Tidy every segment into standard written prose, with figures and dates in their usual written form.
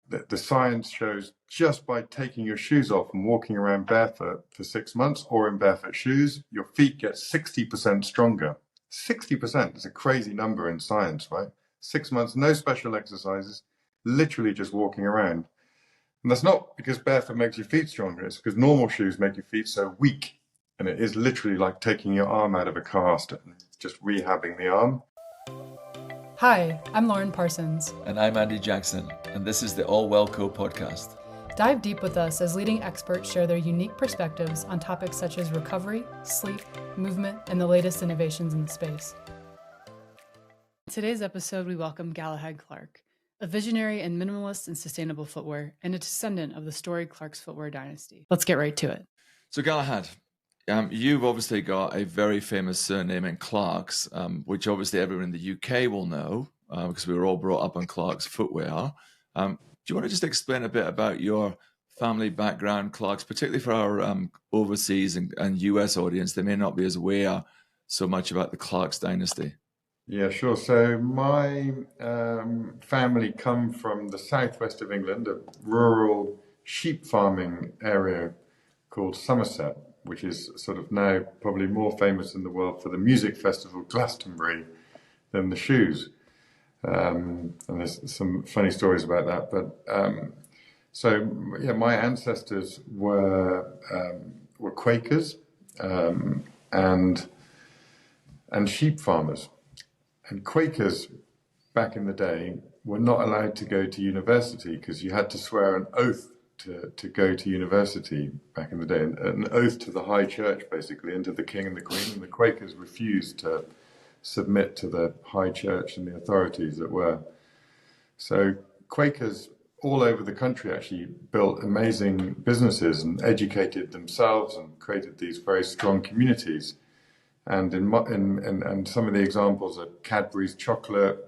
the science shows just by taking your shoes off and walking around barefoot for 6 months or in barefoot shoes, your feet get 60% stronger. 60% is a crazy number in science, right? 6 months, no special exercises, literally just walking around. And that's not because barefoot makes your feet stronger, it's because normal shoes make your feet so weak. And it is literally like taking your arm out of a cast and just rehabbing the arm. Hi, I'm Lauren Parsons. And I'm Andy Jackson, and this is the All Well Co podcast. Dive deep with us as leading experts share their unique perspectives on topics such as recovery, sleep, movement, and the latest innovations in the space. In today's episode, we welcome Galahad Clark, a visionary and minimalist in sustainable footwear and a descendant of the storied Clark's footwear dynasty. Let's get right to it. So Galahad, you've obviously got a very famous surname in Clark's, which obviously everyone in the UK will know because we were all brought up on Clark's footwear. Do you want to just explain a bit about your family background, Clark's, particularly for our overseas and US audience? They may not be as aware so much about the Clark's dynasty. Yeah, sure. So my family come from the southwest of England, a rural sheep farming area called Somerset, which is sort of now probably more famous in the world for the music festival Glastonbury than the shoes. And there's some funny stories about that. But so yeah, my ancestors were Quakers and sheep farmers. And Quakers back in the day were not allowed to go to university because you had to swear an oath to go to university back in the day, an oath to the high church, basically, and to the king and the queen. And the Quakers refused to submit to the high church and the authorities that were. So Quakers all over the country actually built amazing businesses and educated themselves and created these very strong communities. And and some of the examples are Cadbury's chocolate,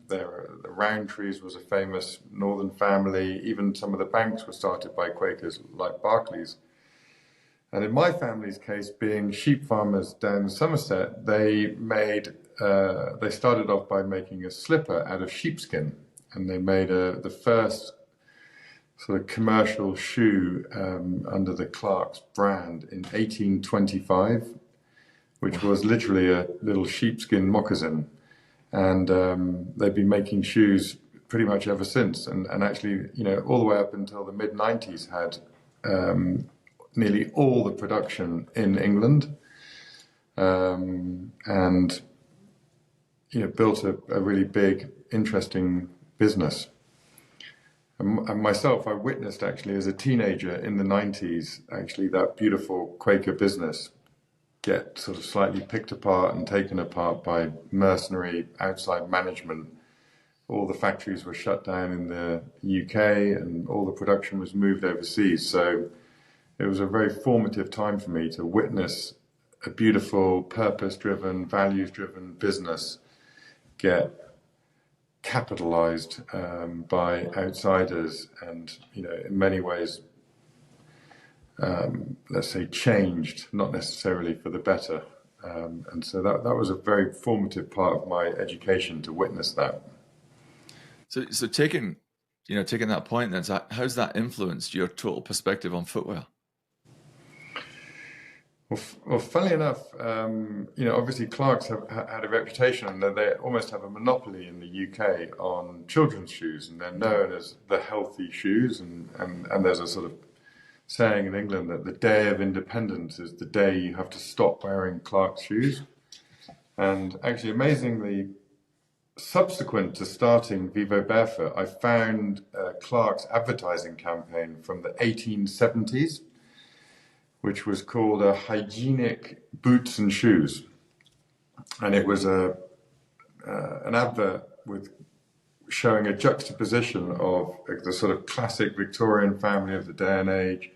the Roundtrees was a famous northern family. Even some of the banks were started by Quakers, like Barclays. And in my family's case, being sheep farmers down in Somerset, they started off by making a slipper out of sheepskin, and they made the first sort of commercial shoe under the Clark's brand in 1825. Which was literally a little sheepskin moccasin. And they've been making shoes pretty much ever since. And actually, all the way up until the mid-90s had nearly all the production in England. And, built a really big, interesting business. And myself, I witnessed actually as a teenager in the 90s, actually that beautiful Quaker business get sort of slightly picked apart and taken apart by mercenary outside management. All the factories were shut down in the UK and all the production was moved overseas. So it was a very formative time for me to witness a beautiful, purpose-driven, values-driven business get capitalized by outsiders and, in many ways, let's say, changed, not necessarily for the better. And so that was a very formative part of my education to witness that. So taking that point then, so how's that influenced your total perspective on footwear? Well, funnily enough, obviously Clark's have had a reputation that they almost have a monopoly in the UK on children's shoes, and they're known as the healthy shoes, and there's a sort of saying in England that the day of independence is the day you have to stop wearing Clark's shoes. And actually, amazingly, subsequent to starting Vivobarefoot, I found Clark's advertising campaign from the 1870s, which was called a hygienic boots and shoes. And it was an advert with showing a juxtaposition of the sort of classic Victorian family of the day and age,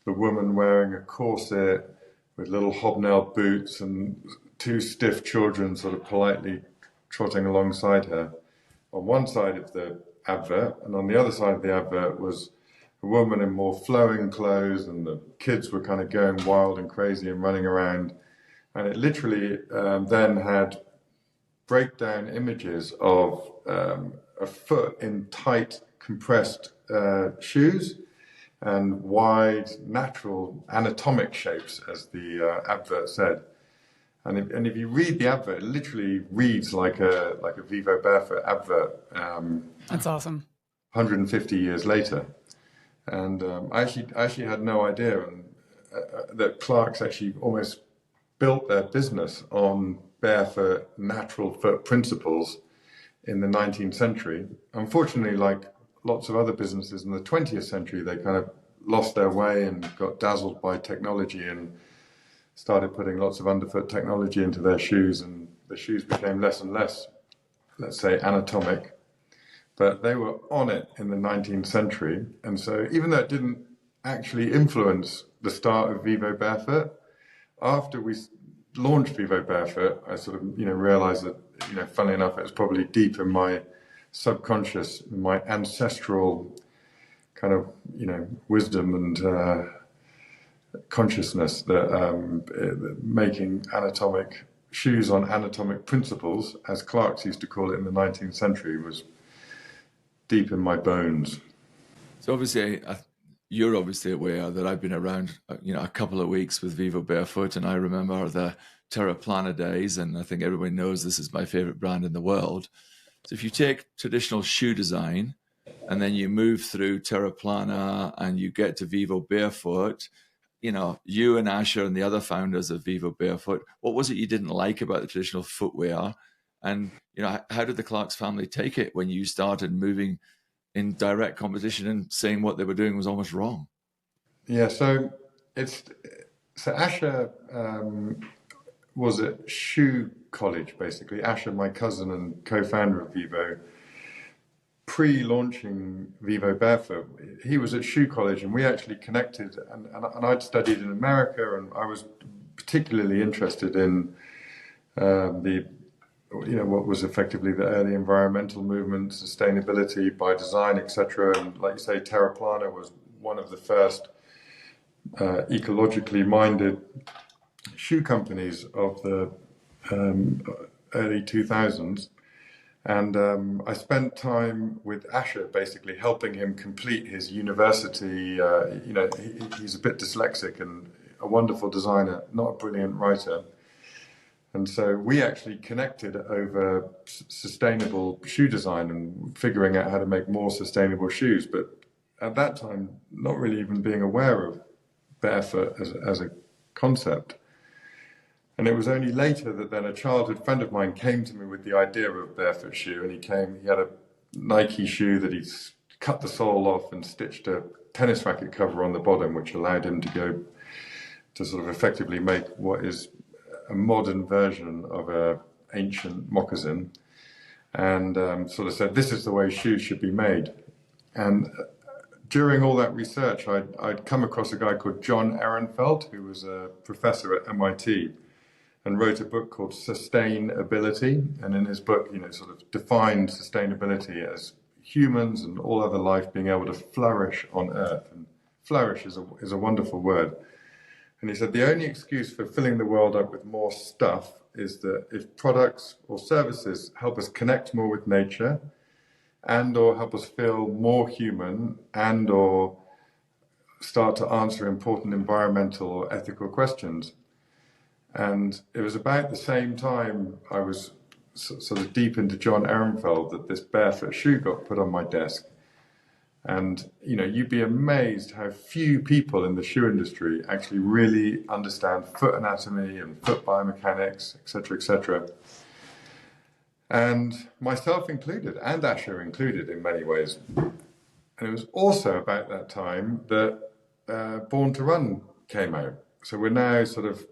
the woman wearing a corset with little hobnailed boots and two stiff children sort of politely trotting alongside her on one side of the advert, and on the other side of the advert was a woman in more flowing clothes, and the kids were kind of going wild and crazy and running around. And it literally then had breakdown images of a foot in tight compressed shoes and wide, natural, anatomic shapes, as the advert said. And if you read the advert, it literally reads like a Vivo Barefoot advert. That's awesome. 150 years later, and I actually had no idea that Clark's actually almost built their business on barefoot, natural foot principles in the 19th century. Unfortunately, like lots of other businesses in the 20th century, they kind of lost their way and got dazzled by technology and started putting lots of underfoot technology into their shoes, and the shoes became less and less, let's say, anatomic. But they were on it in the 19th century. And so even though it didn't actually influence the start of Vivo Barefoot, after we launched Vivo Barefoot, I sort of, realized that, funnily enough, it was probably deep in my subconscious, my ancestral kind of, wisdom and consciousness that making anatomic shoes on anatomic principles, as Clark's used to call it in the 19th century, was deep in my bones. So obviously, you're obviously aware that I've been around, a couple of weeks with Vivo Barefoot, and I remember the Terra Plana days, and I think everybody knows this is my favorite brand in the world. So if you take traditional shoe design, and then you move through Terra Plana, and you get to Vivo Barefoot, you and Asher and the other founders of Vivo Barefoot, what was it you didn't like about the traditional footwear? And, how did the Clark's family take it when you started moving in direct competition and saying what they were doing was almost wrong? Yeah, so Asher was at Shoe College, basically. Asher, my cousin and co-founder of Vivo, pre-launching Vivo Barefoot, he was at Shoe College, and we actually connected. And I'd studied in America, and I was particularly interested in what was effectively the early environmental movement, sustainability by design, etc. And like you say, Terra Plana was one of the first ecologically minded shoe companies of the early 2000s. And I spent time with Asher, basically helping him complete his university. He's a bit dyslexic and a wonderful designer, not a brilliant writer. And so we actually connected over sustainable shoe design and figuring out how to make more sustainable shoes. But at that time, not really even being aware of barefoot as a concept. And it was only later that then a childhood friend of mine came to me with the idea of a barefoot shoe. And he had a Nike shoe that he'd cut the sole off and stitched a tennis racket cover on the bottom, which allowed him to go to sort of effectively make what is a modern version of an ancient moccasin, and sort of said, this is the way shoes should be made. And during all that research, I'd come across a guy called John Ehrenfeld, who was a professor at MIT, and wrote a book called Sustainability. And in his book, sort of defined sustainability as humans and all other life being able to flourish on Earth. And flourish is a wonderful word. And he said the only excuse for filling the world up with more stuff is that if products or services help us connect more with nature and or help us feel more human and or start to answer important environmental or ethical questions. And it was about the same time I was sort of deep into John Ehrenfeld that this barefoot shoe got put on my desk. And, you'd be amazed how few people in the shoe industry actually really understand foot anatomy and foot biomechanics, etc., and myself included, and Asher included in many ways. And it was also about that time that Born to Run came out. So we're now sort of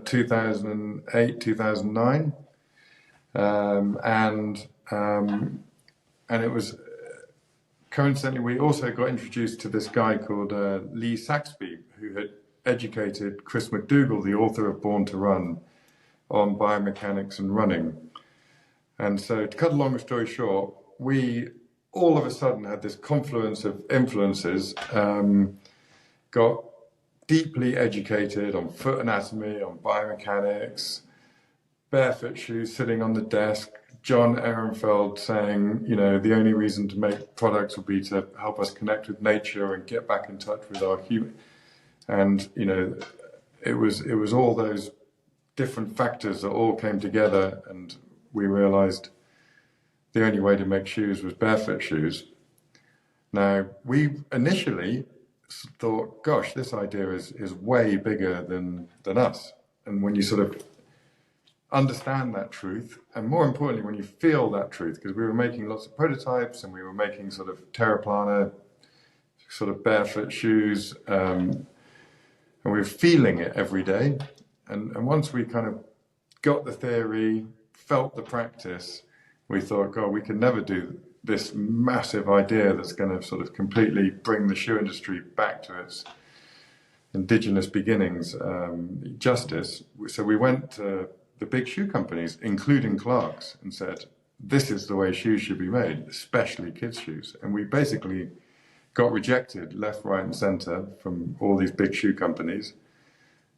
2008, 2009. And it was... Coincidentally, we also got introduced to this guy called Lee Saxby, who had educated Chris McDougall, the author of Born to Run, on biomechanics and running. And so, to cut a long story short, we all of a sudden had this confluence of influences, got deeply educated on foot anatomy, on biomechanics, barefoot shoes sitting on the desk, John Ehrenfeld saying, the only reason to make products would be to help us connect with nature and get back in touch with our human. And, it was all those different factors that all came together, and we realized the only way to make shoes was barefoot shoes. Now, we initially thought, gosh, this idea is way bigger than us. And when you sort of understand that truth, and more importantly, when you feel that truth, because we were making lots of prototypes and we were making sort of terraplana, sort of barefoot shoes, and we were feeling it every day. And once we kind of got the theory, felt the practice, we thought, God, we can never do this massive idea that's going to sort of completely bring the shoe industry back to its indigenous beginnings justice. So we went to the big shoe companies, including Clark's, and said, this is the way shoes should be made, especially kids' shoes. And we basically got rejected left, right, and center from all these big shoe companies.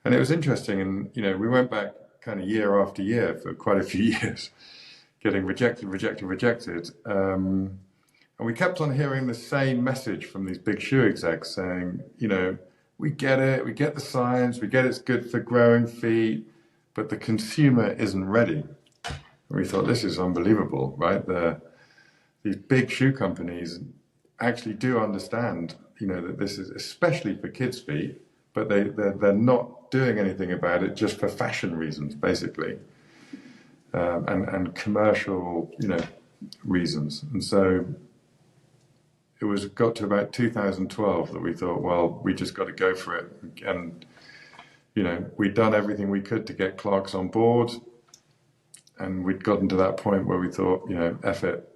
And it was interesting. And, we went back kind of year after year for quite a few years, getting rejected. And we kept on hearing the same message from these big shoe execs saying, we get it, we get the science, we get it's good for growing feet, but the consumer isn't ready. And we thought, this is unbelievable, right? These big shoe companies actually do understand, that this is especially for kids' feet, but they're not doing anything about it just for fashion reasons, basically, and commercial, reasons. And so it got to about 2012 that we thought, well, we just got to go for it. And we'd done everything we could to get Clark's on board, and we'd gotten to that point where we thought, F it,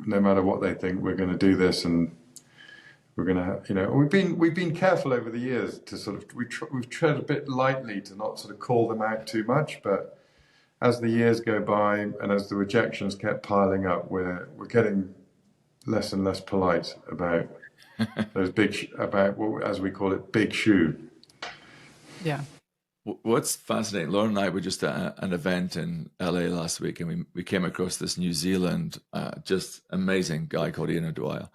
no matter what they think, we're going to do this, and we're going to, we've been careful over the years to sort of we've tread a bit lightly to not sort of call them out too much, but as the years go by and as the rejections kept piling up, we're getting less and less polite about those about what, as we call it, big shoe. Yeah. What's fascinating, Lauren and I were just at an event in LA last week, and we came across this New Zealand, just amazing guy called Ian O'Dwyer.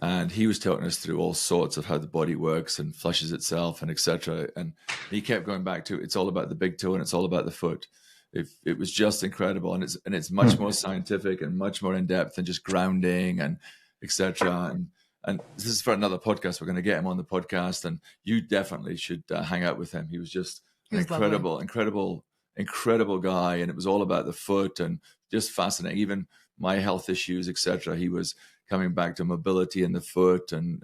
And he was talking us through all sorts of how the body works and flushes itself and etc. And he kept going back to, it's all about the big toe and it's all about the foot. It was just incredible. And it's much more scientific and much more in depth than just grounding and etc. And this is for another podcast. We're going to get him on the podcast, and you definitely should hang out with him. He was just an incredible guy, and it was all about the foot and just fascinating. Even my health issues, etc. He was coming back to mobility in the foot, and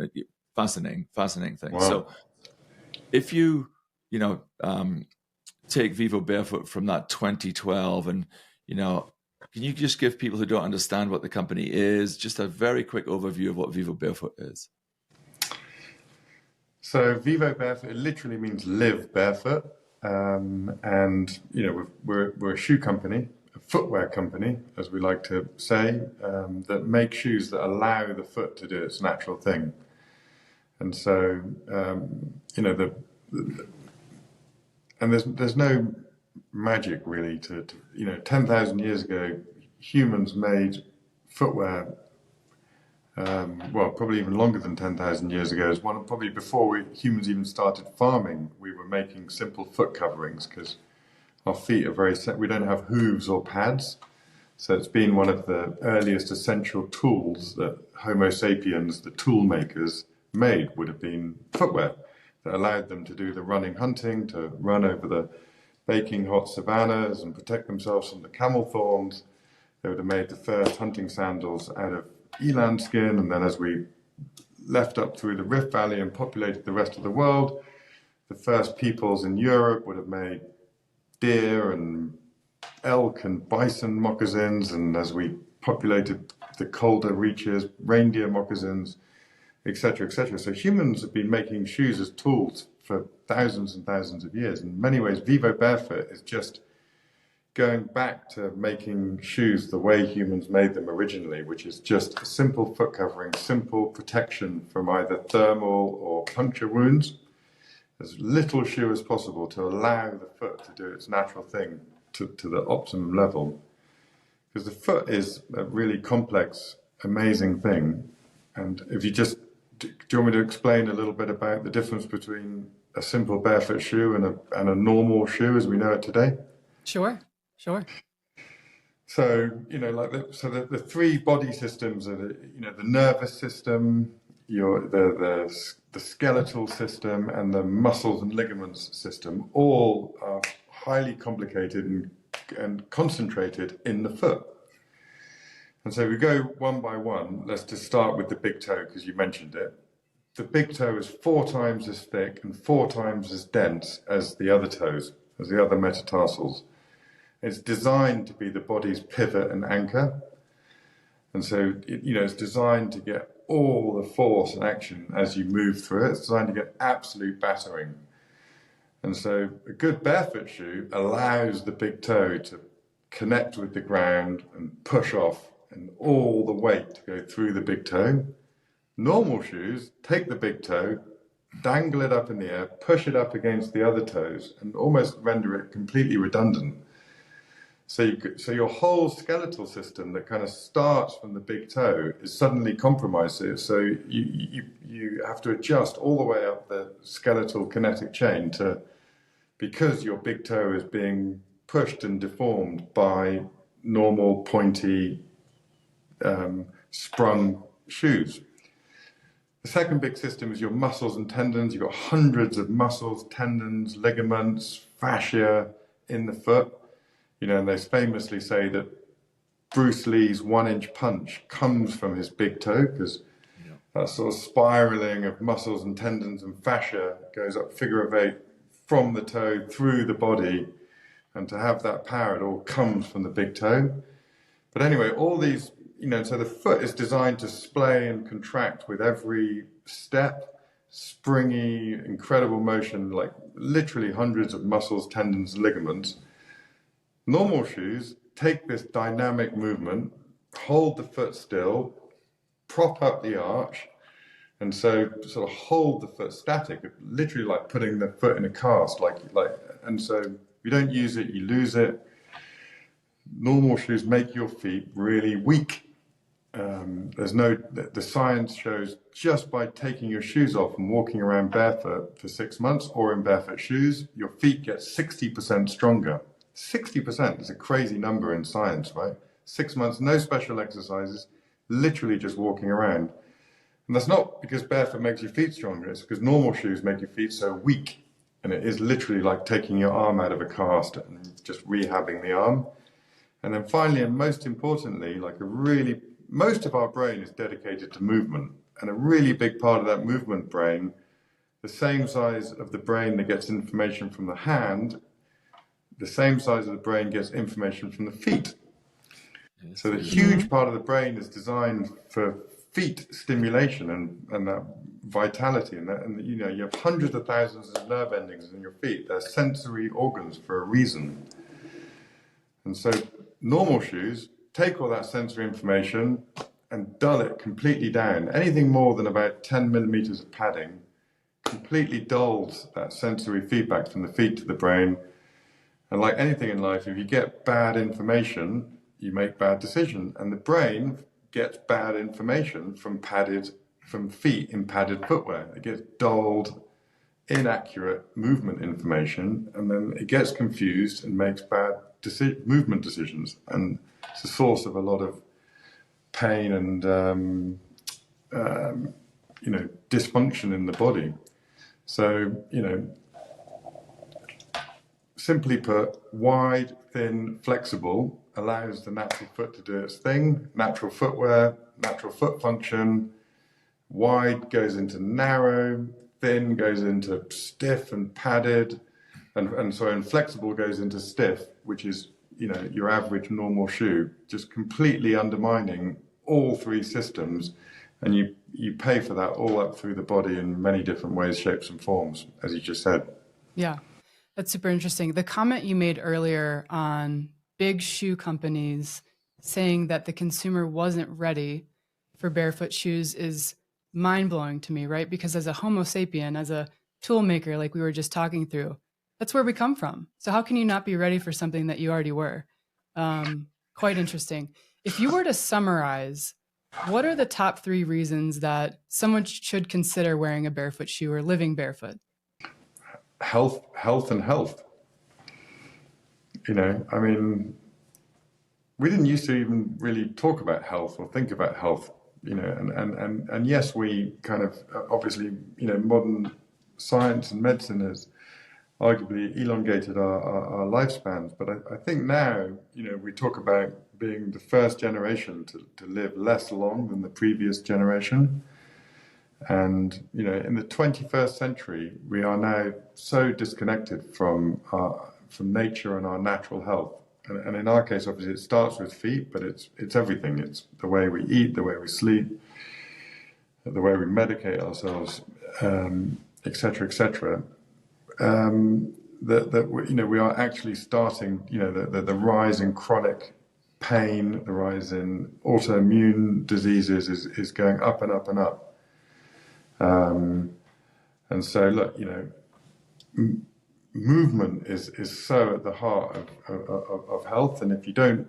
fascinating thing. Wow. So, if you take Vivo Barefoot from that 2012, and can you just give people who don't understand what the company is just a very quick overview of what Vivo Barefoot is? So Vivo Barefoot, it literally means live barefoot. And, we're a shoe company, a footwear company, as we like to say, that make shoes that allow the foot to do its natural thing. And so, and there's no magic really to 10,000 years ago, humans made footwear. Probably even longer than 10,000 years ago. Probably before humans even started farming, we were making simple foot coverings because our feet are we don't have hooves or pads. So it's been one of the earliest essential tools that Homo sapiens, the tool makers, made would have been footwear that allowed them to do the running, hunting, to run over the baking hot savannas and protect themselves from the camel thorns. They would have made the first hunting sandals out of eland skin, and then as we left up through the Rift Valley and populated the rest of the world, the first peoples in Europe would have made deer and elk and bison moccasins, and as we populated the colder reaches, reindeer moccasins, etc., etc. So humans have been making shoes as tools for thousands and thousands of years. In many ways, Vivo Barefoot is just going back to making shoes the way humans made them originally, which is just a simple foot covering, simple protection from either thermal or puncture wounds, as little shoe as possible to allow the foot to do its natural thing to the optimum level. because the foot is a really complex, amazing thing. And if you just, do you want me to explain a little bit about the difference between a simple barefoot shoe and a normal shoe as we know it today? Sure. So, the three body systems are the nervous system, the skeletal system, and the muscles and ligaments system. All are highly complicated and concentrated in the foot. And so we go one by one. Let's just start with the big toe, because you mentioned it. The big toe is 4 times as thick and 4 times as dense as the other toes, as the other metatarsals. It's designed to be the body's pivot and anchor. And so, it's designed to get all the force and action as you move through it. It's designed to get absolute battering. And so a good barefoot shoe allows the big toe to connect with the ground and push off, and all the weight to go through the big toe. Normal shoes take the big toe, dangle it up in the air, push it up against the other toes, and almost render it completely redundant. So your whole skeletal system that kind of starts from the big toe is suddenly compromised. So you have to adjust all the way up the skeletal kinetic chain because your big toe is being pushed and deformed by normal pointy sprung shoes. The second big system is your muscles and tendons. You've got hundreds of muscles, tendons, ligaments, fascia in the foot. And they famously say that Bruce Lee's 1-inch punch comes from his big toe, because that sort of spiraling of muscles and tendons and fascia goes up figure of 8 from the toe through the body. And to have that power, it all comes from the big toe. But anyway, all these, so the foot is designed to splay and contract with every step, springy, incredible motion, like literally hundreds of muscles, tendons, ligaments. Normal shoes take this dynamic movement, hold the foot still, prop up the arch, and so sort of hold the foot static, literally like putting the foot in a cast, and so if you don't use it, you lose it. Normal shoes make your feet really weak. The science shows just by taking your shoes off and walking around barefoot for 6 months or in barefoot shoes, your feet get 60% stronger. 60% is a crazy number in science, right? 6 months, no special exercises, literally just walking around. And that's not because barefoot makes your feet stronger, it's because normal shoes make your feet so weak. And it is literally like taking your arm out of a cast and just rehabbing the arm. And then finally, and most importantly, most of our brain is dedicated to movement. And a really big part of that movement brain, the same size of the brain that gets information from the hand, the same size of the brain gets information from the feet. So the huge part of the brain is designed for feet stimulation and that vitality, and you have hundreds of thousands of nerve endings in your feet. They're sensory organs for a reason. And so normal shoes take all that sensory information and dull it completely down. Anything more than about 10 millimeters of padding completely dulls that sensory feedback from the feet to the brain. And like anything in life, if you get bad information, you make bad decisions. And the brain gets bad information from feet in padded footwear. It gets dulled, inaccurate movement information, and then it gets confused and makes bad movement decisions. And it's a source of a lot of pain and dysfunction in the body. So, simply put, wide, thin, flexible allows the natural foot to do its thing. Natural footwear, natural foot function. Wide goes into narrow, thin goes into stiff and padded, and flexible goes into stiff, which is, your average normal shoe, just completely undermining all three systems. And you pay for that all up through the body in many different ways, shapes and forms, as you just said. Yeah, that's super interesting. The comment you made earlier on big shoe companies saying that the consumer wasn't ready for barefoot shoes is mind-blowing to me, right? Because as a Homo sapien, as a tool maker, like we were just talking through, that's where we come from. So how can you not be ready for something that you already were? quite interesting. If you were to summarize, what are the top 3 reasons that someone should consider wearing a barefoot shoe or living barefoot? Health, and health. I mean, we didn't used to even really talk about health or think about health, and yes, we kind of, obviously, modern science and medicine has arguably elongated our lifespans. But I think now, we talk about being the first generation to live less long than the previous generation. And, in the 21st century, we are now so disconnected from nature and our natural health. And in our case, obviously, it starts with feet, but it's everything. It's the way we eat, the way we sleep, the way we medicate ourselves, et cetera, et cetera. That we are actually starting, the rise in chronic pain, the rise in autoimmune diseases is going up and up and up. And so, look, movement is so at the heart of health. And if you don't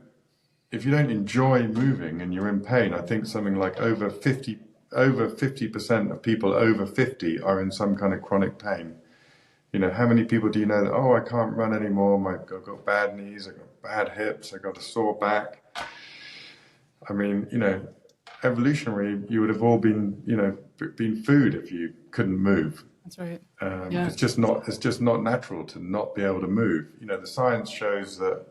enjoy moving and you're in pain, I think something like over 50% of people over 50 are in some kind of chronic pain. How many people do you know that, I can't run anymore, I've got bad knees, I've got bad hips, I've got a sore back. I mean, evolutionary, you would have all been food if you couldn't move. That's right. It's just not natural to not be able to move. The science shows that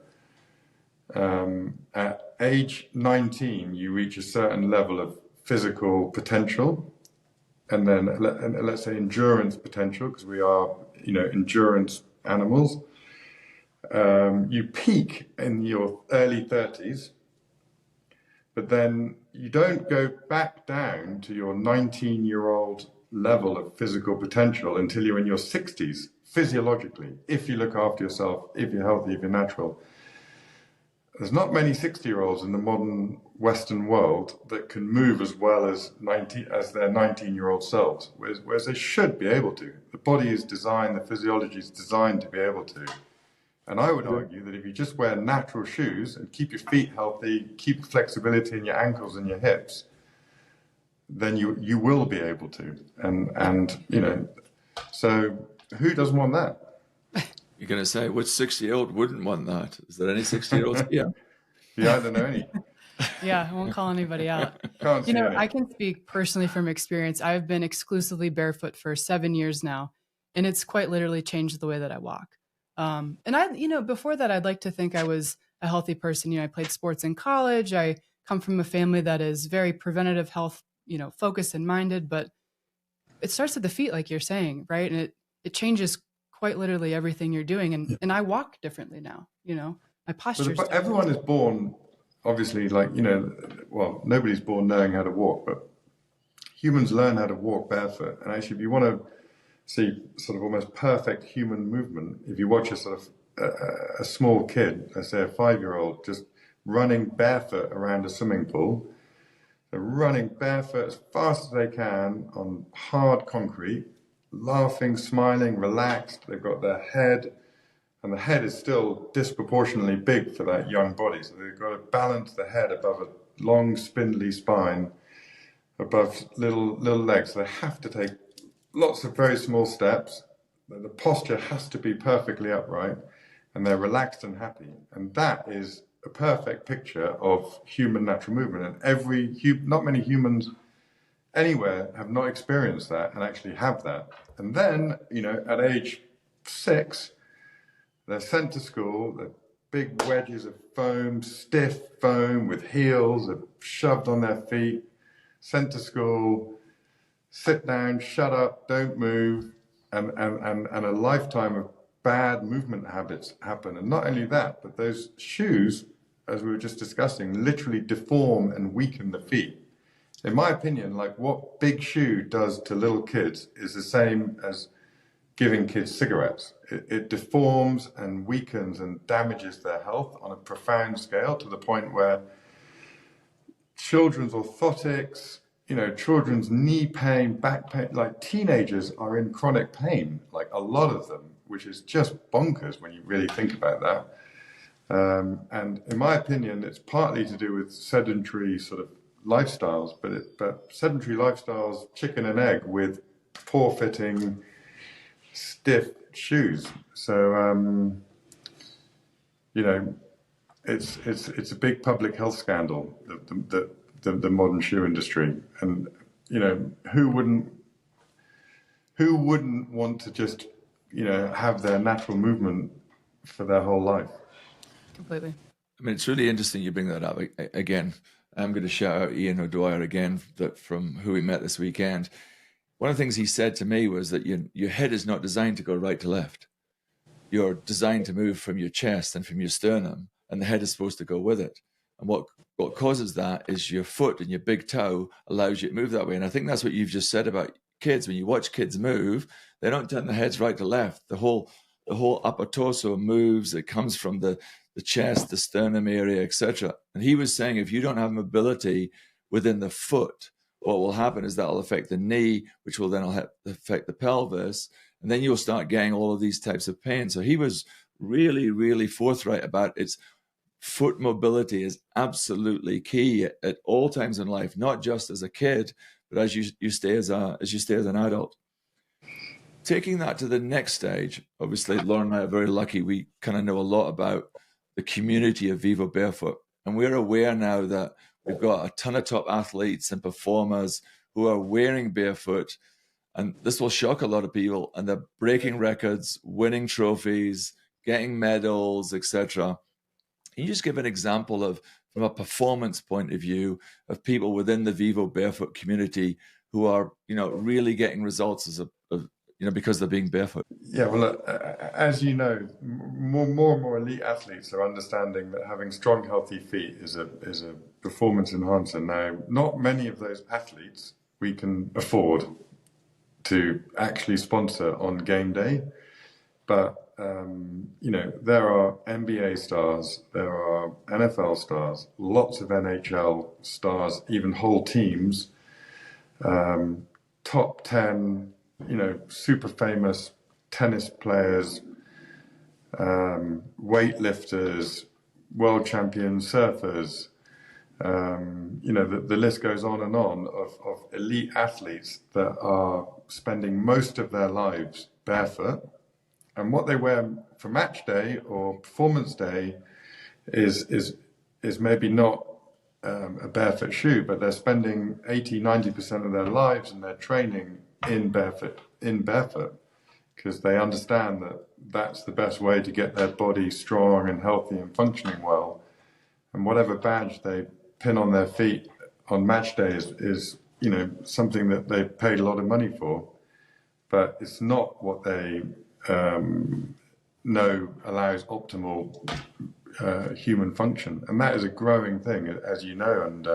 at age 19, you reach a certain level of physical potential, and then let's say endurance potential, because we are, endurance animals. You peak in your early 30s, but then you don't go back down to your 19-year-old level of physical potential until you're in your 60s, physiologically, if you look after yourself, if you're healthy, if you're natural. There's not many 60-year-olds in the modern Western world that can move as well as their 19-year-old selves, whereas they should be able to. The body is designed, the physiology is designed to be able to. And I would argue that if you just wear natural shoes and keep your feet healthy, keep flexibility in your ankles and your hips, then you will be able to. And so who doesn't want that? You're going to say, which 60-year-old wouldn't want that? Is there any 60-year-olds here? Yeah, I don't know any. Yeah, I won't call anybody out. Can't see any. I can speak personally from experience. I've been exclusively barefoot for 7 years now, and it's quite literally changed the way that I walk. And before that, I'd like to think I was a healthy person. I played sports in college. I come from a family that is very preventative health, focused and minded, but it starts at the feet, like you're saying, right? And it changes quite literally everything you're doing. And I walk differently now, my posture. But everyone is born, obviously, nobody's born knowing how to walk, but humans learn how to walk barefoot. And actually, if you want to see sort of almost perfect human movement, if you watch a sort of a small kid, let's say a 5-year-old, just running barefoot around a swimming pool, they're running barefoot as fast as they can on hard concrete, laughing, smiling, relaxed. They've got their head, and the head is still disproportionately big for that young body. So they've got to balance the head above a long, spindly spine, above little legs. So they have to take lots of very small steps. The posture has to be perfectly upright, and they're relaxed and happy. And that is a perfect picture of human natural movement. And not many humans anywhere have not experienced that and actually have that. And then, at age 6, they're sent to school, they're big wedges of foam, stiff foam with heels, are shoved on their feet, sent to school, sit down, shut up, don't move, and a lifetime of bad movement habits happen. And not only that, but those shoes, as we were just discussing, literally deform and weaken the feet. In my opinion, what big shoe does to little kids is the same as giving kids cigarettes. It deforms and weakens and damages their health on a profound scale, to the point where children's orthotics, children's knee pain, back pain, teenagers are in chronic pain, a lot of them, which is just bonkers when you really think about that. And in my opinion, it's partly to do with sedentary sort of lifestyles, but sedentary lifestyles, chicken and egg with poor fitting, stiff shoes. So, it's a big public health scandal, the modern shoe industry. And, who wouldn't want to just, have their natural movement for their whole life? Completely. I mean, it's really interesting you bring that up. Again, I'm going to shout out Ian O'Dwyer again, from who we met this weekend. One of the things he said to me was that your head is not designed to go right to left. You're designed to move from your chest and from your sternum, and the head is supposed to go with it. And what causes that is your foot and your big toe allows you to move that way. And I think that's what you've just said about kids. When you watch kids move, they don't turn their heads right to left. The whole upper torso moves. It comes from the chest, the sternum area, etc. And he was saying if you don't have mobility within the foot, what will happen is that will affect the knee, which will then affect the pelvis, and then you'll start getting all of these types of pain. So he was really, really forthright about its foot mobility is absolutely key at all times in life, not just as a kid, but as you stay as an adult. Taking that to the next stage, obviously, Lauren and I are very lucky. We kind of know a lot about the community of Vivo Barefoot. And we're aware now that we've got a ton of top athletes and performers who are wearing barefoot. And this will shock a lot of people. And they're breaking records, winning trophies, getting medals, etc. Can you just give an example of, from a performance point of view, of people within the Vivo Barefoot community who are, really getting results because they're being barefoot? Yeah, well, as you know, more and more elite athletes are understanding that having strong, healthy feet is a performance enhancer. Now, not many of those athletes we can afford to actually sponsor on game day, but there are NBA stars, there are NFL stars, lots of NHL stars, even whole teams, top 10. Super famous tennis players, weightlifters, world champion surfers. The list goes on and on of elite athletes that are spending most of their lives barefoot. And what they wear for match day or performance day is maybe not a barefoot shoe, but they're spending 80-90% of their lives and their training in barefoot, because they understand that that's the best way to get their body strong and healthy and functioning well. And whatever badge they pin on their feet on match day is something that they paid a lot of money for, but it's not what they know allows optimal human function. And that is a growing thing, as you know. And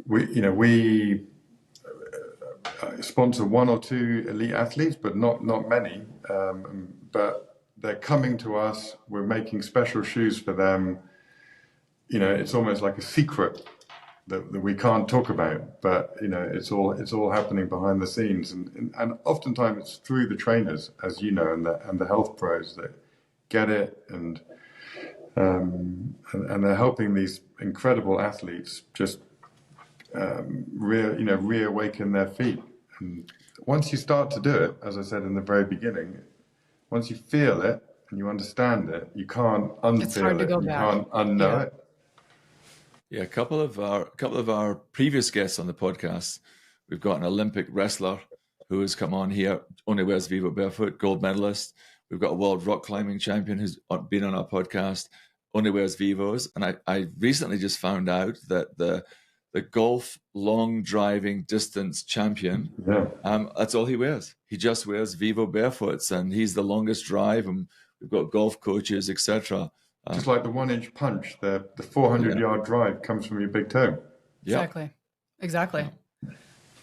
we sponsor one or two elite athletes, but not many. But they're coming to us. We're making special shoes for them. It's almost like a secret that we can't talk about, but it's all happening behind the scenes, and oftentimes it's through the trainers, as you know, and the health pros that get it, and they're helping these incredible athletes just reawaken their feet. And once you start to do it, as I said in the very beginning, once you feel it and you understand it, you can't unfeel it's hard to go it. You back. can't unknow it. Yeah, a couple of our previous guests on the podcast, we've got an Olympic wrestler who has come on here, only wears Vivo Barefoot, gold medalist. We've got a world rock climbing champion who's been on our podcast, only wears Vivos. And I recently just found out that the golf long driving distance champion, that's all he wears. He just wears Vivo Barefoots, and he's the longest drive, and we've got golf coaches, etc. Just like the 1-inch punch, the 400-yard drive comes from your big toe. Exactly. Yeah.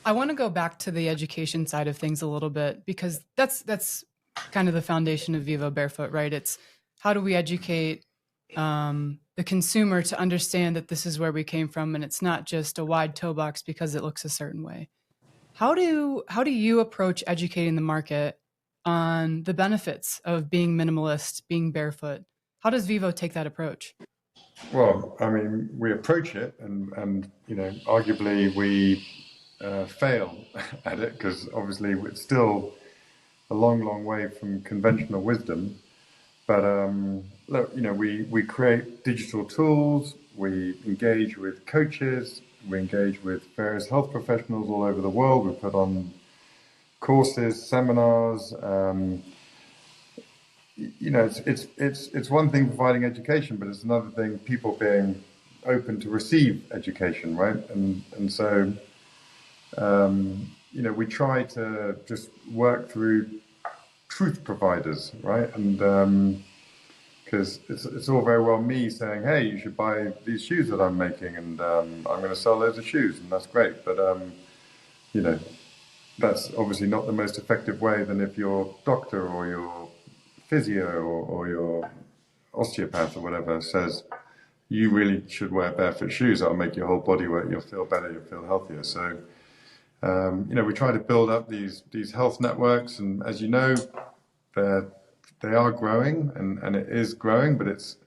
I want to go back to the education side of things a little bit, because that's kind of the foundation of Vivo Barefoot, right? It's how do we educate the consumer to understand that this is where we came from, and it's not just a wide toe box because it looks a certain way. How do you approach educating the market on the benefits of being minimalist, being barefoot? How does Vivo take that approach? Well, I mean, we approach it, and arguably we fail at it because obviously it's still a long, long way from conventional wisdom. But look, we create digital tools, we engage with coaches, we engage with various health professionals all over the world. We put on courses, seminars. It's one thing providing education, but it's another thing people being open to receive education, right? And so we try to just work through truth providers, right? And because it's all very well me saying, hey, you should buy these shoes that I'm making, and I'm going to sell loads of shoes, and that's great. But that's obviously not the most effective way than if your doctor or your physio or your osteopath or whatever says you really should wear barefoot shoes. That'll make your whole body work. You'll feel better. You'll feel healthier. So we try to build up these health networks, and as you know, they are growing, and it is growing, but it's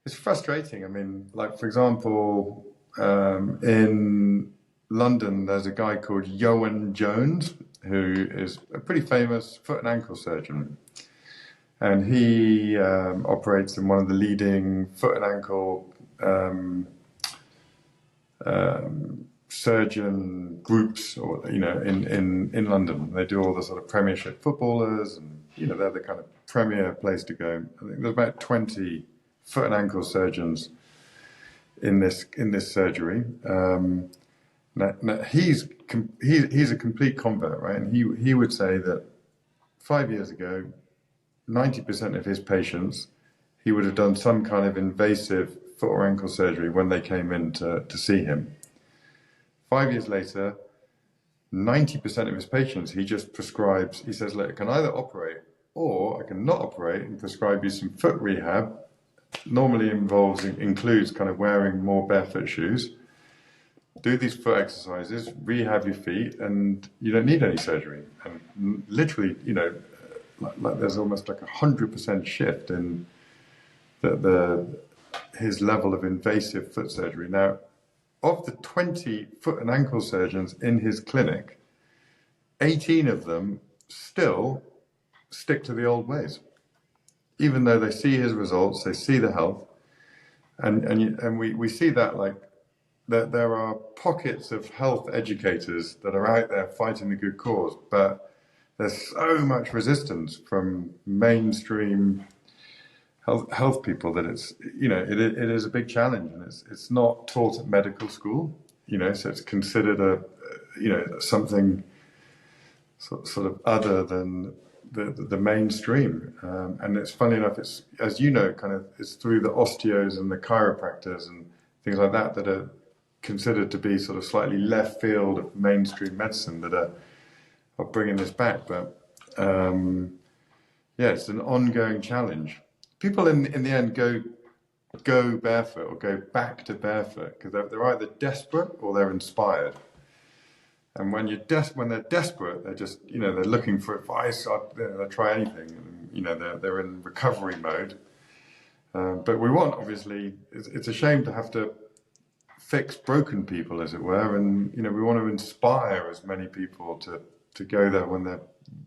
frustrating. I mean, like for example, in London, there's a guy called Yoan Jones who is a pretty famous foot and ankle surgeon, and he operates in one of the leading foot and ankle surgeon groups, or in London. They do all the sort of Premiership footballers, and they're the kind of premier place to go. I think there's about 20 foot and ankle surgeons in this surgery. Now he's a complete convert, right? And he would say that 5 years ago, 90% of his patients, he would have done some kind of invasive foot or ankle surgery when they came in to see him. 5 years later, 90% of his patients, he just prescribes, he says, look, I can either operate or I can not operate and prescribe you some foot rehab. Normally includes kind of wearing more barefoot shoes. Do these foot exercises, rehab your feet, and you don't need any surgery. And literally, like there's almost like 100% shift in his level of invasive foot surgery. Now, of the 20 foot and ankle surgeons in his clinic, 18 of them still stick to the old ways, even though they see his results, they see the health, and we see that like that there are pockets of health educators that are out there fighting the good cause, but there's so much resistance from mainstream health people that it is a big challenge, and it's not taught at medical school, so it's considered something sort of other than the mainstream, and it's funny enough, it's, as you know, it's through the osteos and the chiropractors and things like that are considered to be sort of slightly left field of mainstream medicine that are bringing this back. But it's an ongoing challenge. People in the end go barefoot or go back to barefoot because they're either desperate or they're inspired. And when they're desperate, they're just they're looking for advice. They'll try anything. And, they're in recovery mode. But we want, obviously, it's a shame to have to fix broken people, as it were, and we want to inspire as many people to go there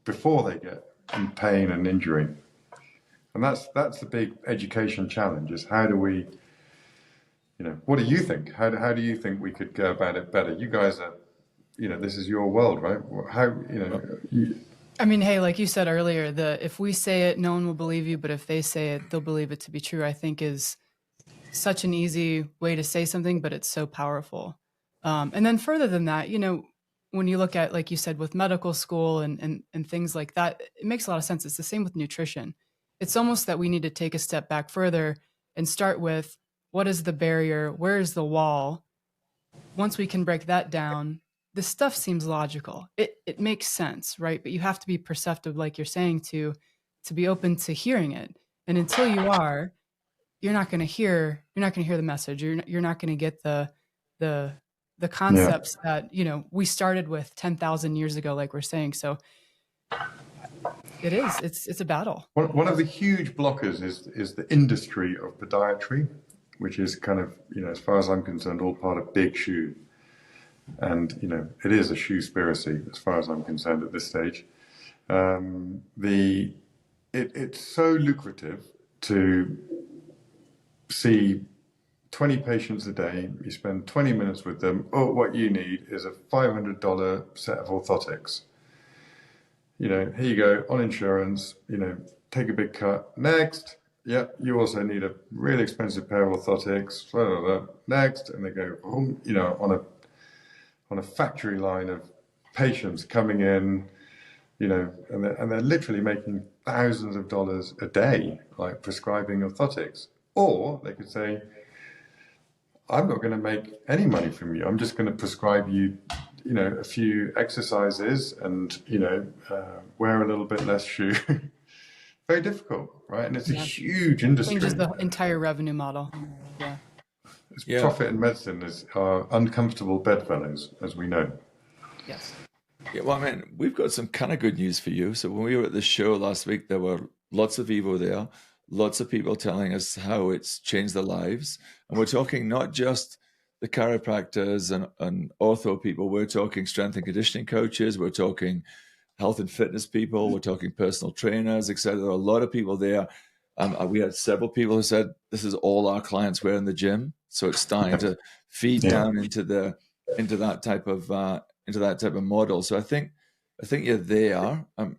before they get in pain and injury. And that's the big education challenge: is how do we, what do you think? How do you think we could go about it better? You guys are, this is your world, right? How I mean, hey, like you said earlier, if we say it, no one will believe you, but if they say it, they'll believe it to be true, I think is such an easy way to say something, but it's so powerful. And then further than that, when you look at, like you said, with medical school and things like that, it makes a lot of sense. It's the same with nutrition. It's almost that we need to take a step back further and start with, what is the barrier? Where is the wall? Once we can break that down, this stuff seems logical. It makes sense, right? But you have to be perceptive, like you're saying, to be open to hearing it. And until you are, you're not going to hear the message. You're not going to get the concepts that we started with 10,000 years ago, like we're saying. So It is. It's a battle. One of the huge blockers is the industry of podiatry, which is kind of, as far as I'm concerned, all part of big shoe. And, it is a shoe spiracy as far as I'm concerned at this stage. It's so lucrative to see 20 patients a day. You spend 20 minutes with them. Oh, what you need is a $500 set of orthotics. Here you go, on insurance, take a big cut. Next, yep, you also need a really expensive pair of orthotics. Blah, blah, blah. Next, and they go, on a factory line of patients coming in, and they're literally making thousands of dollars a day, like prescribing orthotics. Or they could say, I'm not going to make any money from you. I'm just going to prescribe you, a few exercises and, wear a little bit less shoe. Very difficult, right? And it's a huge industry. Changes the entire revenue model. Yeah. Profit in medicine are uncomfortable bedfellows, as we know. Yes. Yeah, well, we've got some kind of good news for you. So when we were at the show last week, there were lots of Vivo there, lots of people telling us how it's changed their lives. And we're talking not just the chiropractors and ortho people, we're talking strength and conditioning coaches, we're talking health and fitness people, we're talking personal trainers, etc. There are a lot of people there. We had several people who said, this is all our clients wear in the gym. So it's starting to feed down into that type of model. So I think you're there. If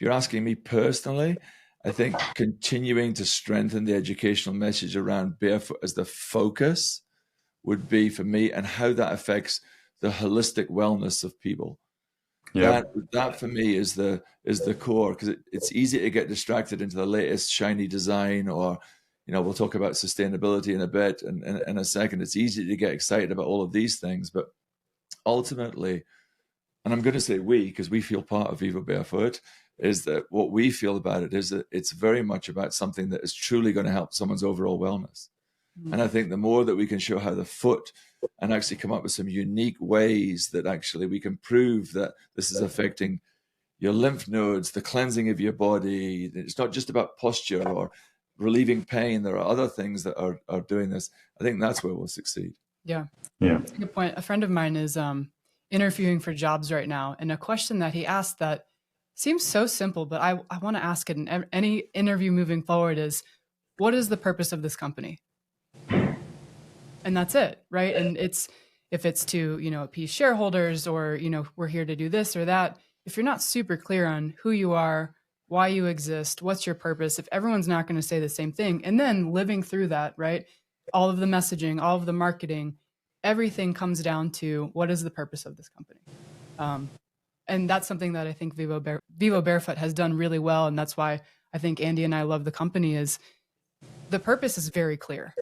you're asking me personally, I think continuing to strengthen the educational message around barefoot as the focus would be for me, and how that affects the holistic wellness of people. Yeah, that for me is the core, because it's easy to get distracted into the latest shiny design, or we'll talk about sustainability in a bit and in a second. It's easy to get excited about all of these things, but ultimately, and I'm going to say we, because we feel part of Vivo Barefoot, is that what we feel about it is that it's very much about something that is truly going to help someone's overall wellness. Mm-hmm. And I think the more that we can show how the foot, and actually come up with some unique ways that actually we can prove that this is affecting your lymph nodes, the cleansing of your body. It's not just about posture or relieving pain. There are other things that are doing this. I think that's where we'll succeed. Yeah. Good point. A friend of mine is interviewing for jobs right now, and a question that he asked that seems so simple, but I want to ask it in any interview moving forward is, what is the purpose of this company? And that's it, right? And if it's to, appease shareholders, or, we're here to do this or that, if you're not super clear on who you are, why you exist, what's your purpose, if everyone's not going to say the same thing, and then living through that, right? All of the messaging, all of the marketing, everything comes down to, what is the purpose of this company? And that's something that I think Vivo Barefoot has done really well. And that's why I think Andy and I love the company, is the purpose is very clear.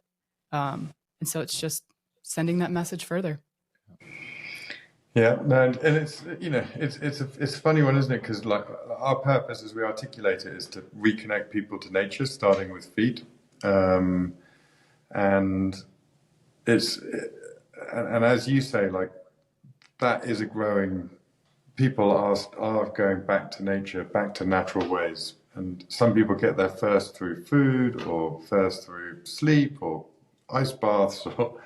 And so it's just sending that message further. Yeah, no, and it's it's a funny one, isn't it? Because like our purpose, as we articulate it, is to reconnect people to nature, starting with feet, and it's and as you say, like that is a growing. People are going back to nature, back to natural ways, and some people get there first through food, or first through sleep, or ice baths, or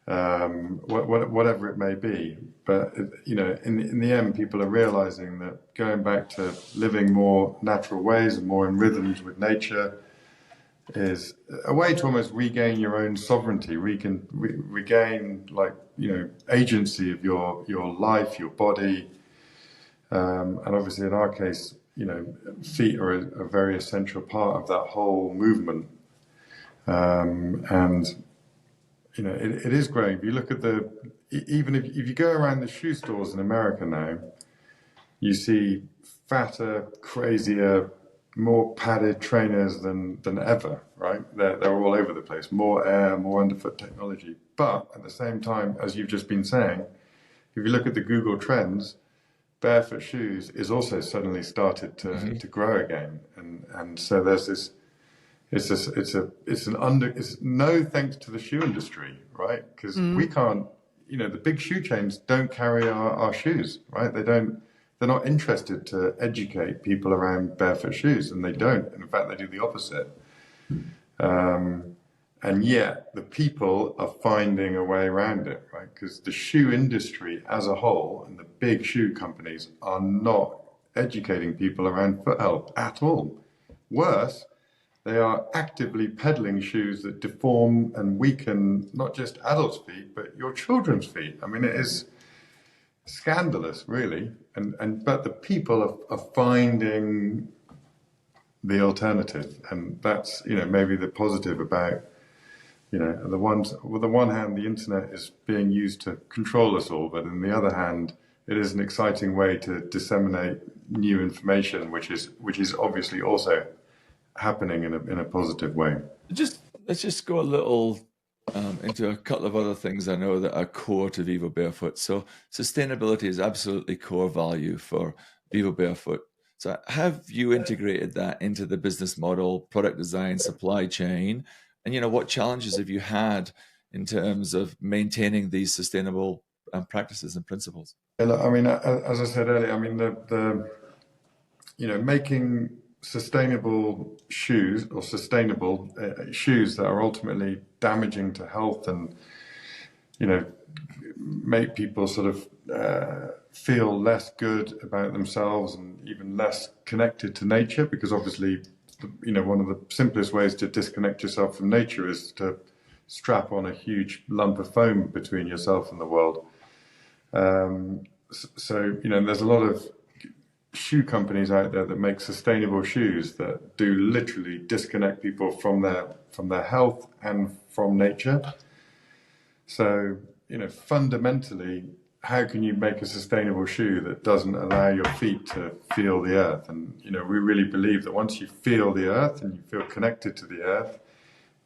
whatever it may be. But in the end, people are realizing that going back to living more natural ways and more in rhythms with nature is a way to almost regain your own sovereignty, regain agency of your life, your body, and obviously in our case, feet are a very essential part of that whole movement, and it is growing. If you look at even if you go around the shoe stores in America now, you see fatter, crazier, more padded trainers than ever, right? They're all over the place. More air, more underfoot technology. But at the same time, as you've just been saying, if you look at the Google Trends, barefoot shoes is also suddenly started to grow again. And so there's this. It's no thanks to the shoe industry, right? Because we can't, the big shoe chains don't carry our shoes, right? They don't they're not interested to educate people around barefoot shoes, and they don't. In fact, they do the opposite. And yet the people are finding a way around it, right? Because the shoe industry as a whole and the big shoe companies are not educating people around foot health at all. Worse, they are actively peddling shoes that deform and weaken not just adults' feet, but your children's feet. I mean, it is scandalous, really. But the people are finding the alternative, and that's, maybe the positive about, on the one hand, the internet is being used to control us all, but on the other hand, it is an exciting way to disseminate new information, which is obviously also happening in a positive way. Let's just go a little into a couple of other things I know that are core to Vivo Barefoot. So sustainability is absolutely core value for Vivo Barefoot. So have you integrated that into the business model, product design, supply chain? And, what challenges have you had in terms of maintaining these sustainable practices and principles? I mean, as I said earlier, I mean, making sustainable shoes or sustainable shoes that are ultimately damaging to health and, make people sort of feel less good about themselves and even less connected to nature, because obviously, one of the simplest ways to disconnect yourself from nature is to strap on a huge lump of foam between yourself and the world. So, there's a lot of shoe companies out there that make sustainable shoes that do literally disconnect people from their health and from nature. So, fundamentally, how can you make a sustainable shoe that doesn't allow your feet to feel the earth? And, we really believe that once you feel the earth and you feel connected to the earth,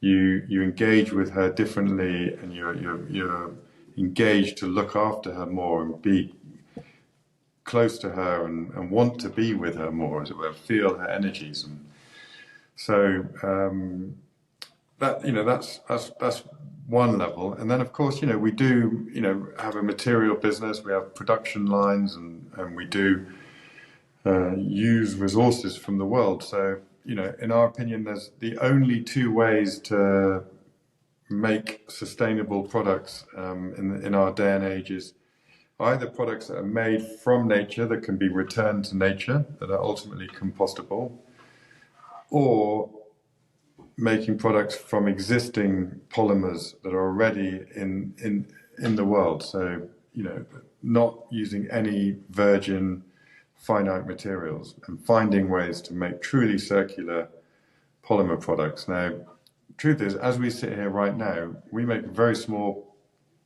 you engage with her differently, and you're engaged to look after her more and be close to her and want to be with her more, as it were, feel her energies. And so that's one level. And then, of course, we do, have a material business. We have production lines, and we do use resources from the world. So, in our opinion, there's the only two ways to make sustainable products in our day and age is either products that are made from nature that can be returned to nature, that are ultimately compostable, or making products from existing polymers that are already in the world. So, not using any virgin finite materials, and finding ways to make truly circular polymer products. Now, the truth is, as we sit here right now, we make a very small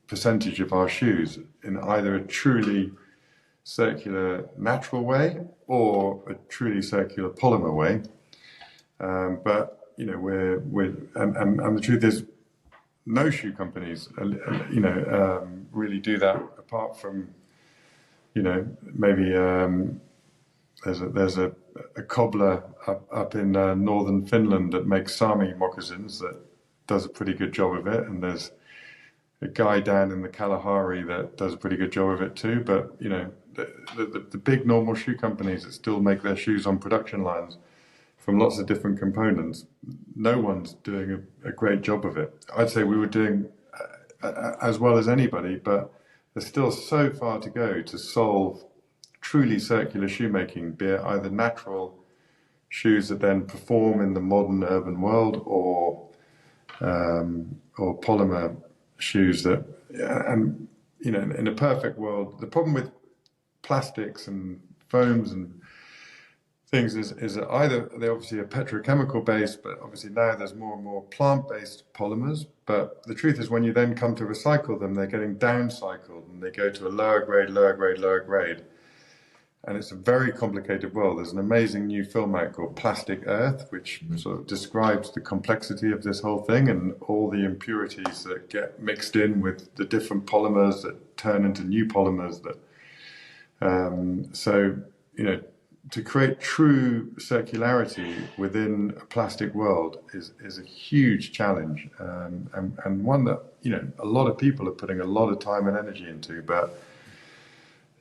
percentage of our shoes in either a truly circular natural way or a truly circular polymer way. But the truth is, no shoe companies, really do that, apart from, maybe there's a cobbler up in northern Finland that makes Sami moccasins that does a pretty good job of it, and there's a guy down in the Kalahari that does a pretty good job of it too. But the big normal shoe companies that still make their shoes on production lines from lots of different components, no one's doing a great job of it. I'd say we were doing as well as anybody, but there's still so far to go to solve truly circular shoemaking, be it either natural shoes that then perform in the modern urban world, or polymer shoes that, and in a perfect world, the problem with plastics and foams and things is that either they're obviously a petrochemical base, but obviously now there's more and more plant-based polymers. But the truth is, when you then come to recycle them, they're getting downcycled and they go to a lower grade. And it's a very complicated world. There's an amazing new film out called Plastic Earth, which sort of describes the complexity of this whole thing and all the impurities that get mixed in with the different polymers that turn into new polymers. To create true circularity within a plastic world is a huge challenge, and one that a lot of people are putting a lot of time and energy into. But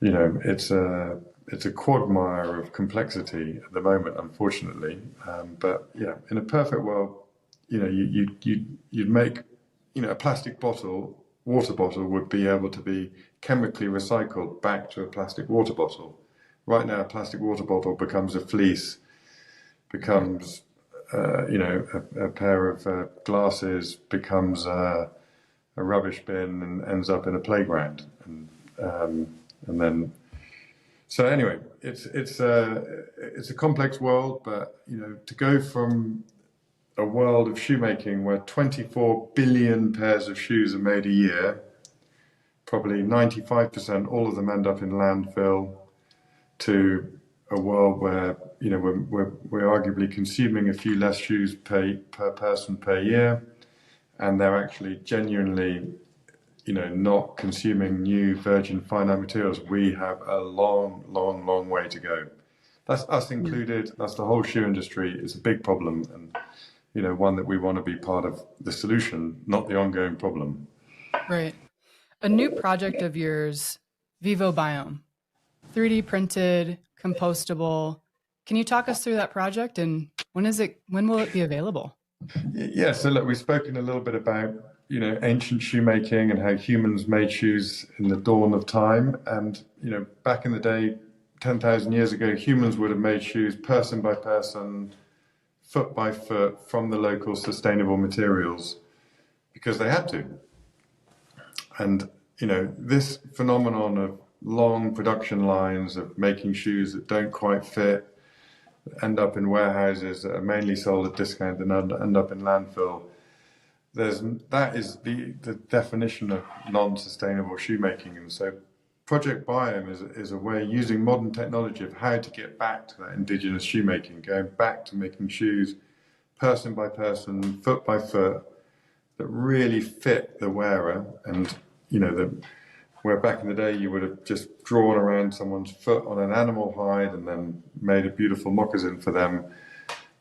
it's it's a quagmire of complexity at the moment, unfortunately. But yeah, in a perfect world, you'd make, a plastic bottle, water bottle would be able to be chemically recycled back to a plastic water bottle. Right now, a plastic water bottle becomes a fleece, becomes, a pair of glasses, becomes a rubbish bin, and ends up in a playground. And then, so anyway, it's a complex world, but to go from a world of shoemaking where 24 billion pairs of shoes are made a year, probably 95%, all of them end up in landfill, to a world where we're arguably consuming a few less shoes per person per year, and they're actually genuinely not consuming new virgin finite materials. We have a long, long, long way to go. That's us included. That's the whole shoe industry. It's a big problem, and one that we want to be part of the solution, not the ongoing problem. Right. A new project of yours, Vivo Biome, 3D printed, compostable. Can you talk us through that project, and when will it be available? Yeah, so look, we've spoken a little bit about ancient shoemaking and how humans made shoes in the dawn of time. And back in the day, 10,000 years ago, humans would have made shoes person by person, foot by foot, from the local sustainable materials, because they had to. And this phenomenon of long production lines of making shoes that don't quite fit, end up in warehouses that are mainly sold at discount and end up in landfill. That is the definition of non-sustainable shoemaking. And so Project Biome is a way, using modern technology, of how to get back to that indigenous shoemaking, going back to making shoes person by person, foot by foot, that really fit the wearer. And where back in the day you would have just drawn around someone's foot on an animal hide and then made a beautiful moccasin for them.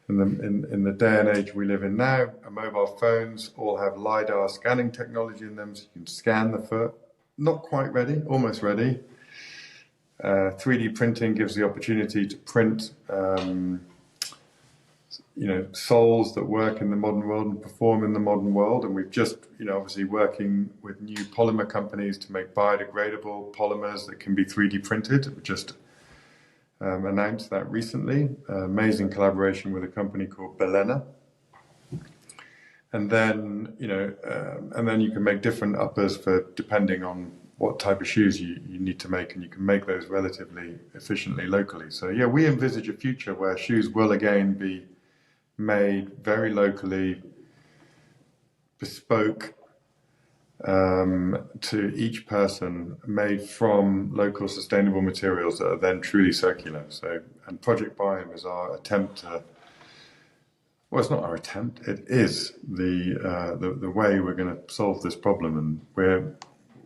In the day and age we live in now, our mobile phones all have LiDAR scanning technology in them, so you can scan the foot. Not quite ready, almost ready. 3D printing gives the opportunity to print soles that work in the modern world and perform in the modern world. And we've just, obviously working with new polymer companies to make biodegradable polymers that can be 3D printed. We just announced that recently. Amazing collaboration with a company called Belena. And then, and then you can make different uppers for depending on what type of shoes you need to make, and you can make those relatively efficiently locally. So yeah, we envisage a future where shoes will again be made very locally, bespoke to each person, made from local sustainable materials that are then truly circular. So, and Project Biome is our attempt to, well, it's not our attempt, it is the way we're going to solve this problem. And